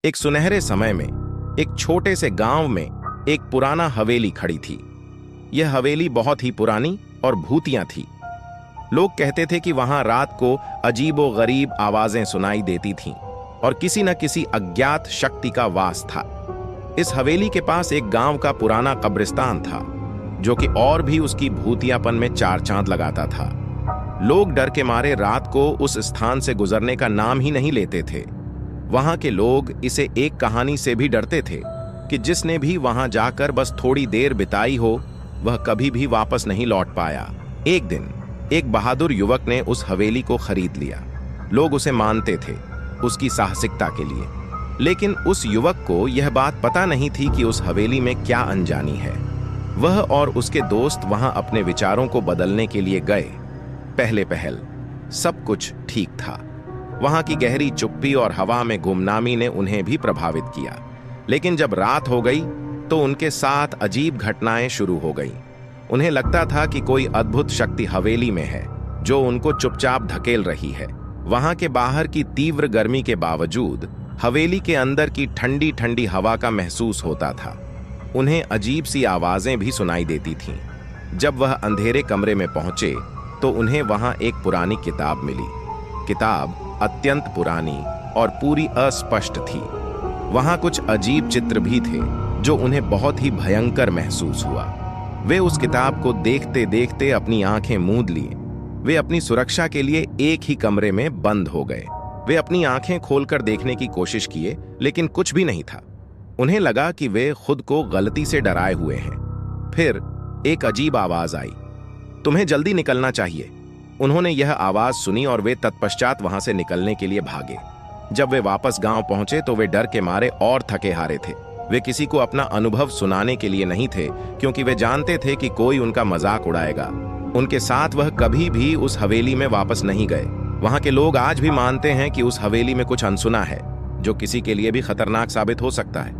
एक सुनहरे समय में एक छोटे से गांव में एक पुराना हवेली खड़ी थी। यह हवेली बहुत ही पुरानी और भूतियां थी। लोग कहते थे कि वहां रात को अजीबो गरीब आवाजें सुनाई देती थीं और किसी न किसी अज्ञात शक्ति का वास था। इस हवेली के पास एक गांव का पुराना कब्रिस्तान था, जो कि और भी उसकी भूतियापन में चार चांद लगाता था। लोग डर के मारे रात को उस स्थान से गुजरने का नाम ही नहीं लेते थे। वहां के लोग इसे एक कहानी से भी डरते थे कि जिसने भी वहां जाकर बस थोड़ी देर बिताई हो, वह कभी भी वापस नहीं लौट पाया। एक दिन एक बहादुर युवक ने उस हवेली को खरीद लिया। लोग उसे मानते थे उसकी साहसिकता के लिए, लेकिन उस युवक को यह बात पता नहीं थी कि उस हवेली में क्या अनजानी है। वह और उसके दोस्त वहां अपने विचारों को बदलने के लिए गए। पहले पहल सब कुछ ठीक था। वहां की गहरी चुप्पी और हवा में गुमनामी ने उन्हें भी प्रभावित किया, लेकिन जब रात हो गई तो उनके साथ अजीब घटनाएं शुरू हो गईं। उन्हें लगता था कि कोई अद्भुत शक्ति हवेली में है जो उनको चुपचाप धकेल रही है। वहां के बाहर की तीव्र गर्मी के बावजूद हवेली के अंदर की ठंडी ठंडी हवा का महसूस होता था। उन्हें अजीब सी आवाजें भी सुनाई देती थीं। जब वह अंधेरे कमरे में पहुंचे तो उन्हें वहां एक पुरानी किताब मिली। किताब अत्यंत पुरानी और पूरी अस्पष्ट थी। वहां कुछ अजीब चित्र भी थे जो उन्हें बहुत ही भयंकर महसूस हुआ। वे उस किताब को देखते देखते अपनी आंखें मूंद लिए। वे अपनी सुरक्षा के लिए एक ही कमरे में बंद हो गए। वे अपनी आंखें खोलकर देखने की कोशिश किए, लेकिन कुछ भी नहीं था। उन्हें लगा कि वे खुद को गलती से डराए हुए हैं। फिर एक अजीब आवाज आई, तुम्हें जल्दी निकलना चाहिए। उन्होंने यह आवाज सुनी और वे तत्पश्चात वहां से निकलने के लिए भागे। जब वे वापस गांव पहुंचे तो वे डर के मारे और थके हारे थे। वे किसी को अपना अनुभव सुनाने के लिए नहीं थे, क्योंकि वे जानते थे कि कोई उनका मजाक उड़ाएगा। उनके साथ वह कभी भी उस हवेली में वापस नहीं गए। वहां के लोग आज भी मानते हैं कि उस हवेली में कुछ अनसुना है, जो किसी के लिए भी खतरनाक साबित हो सकता है।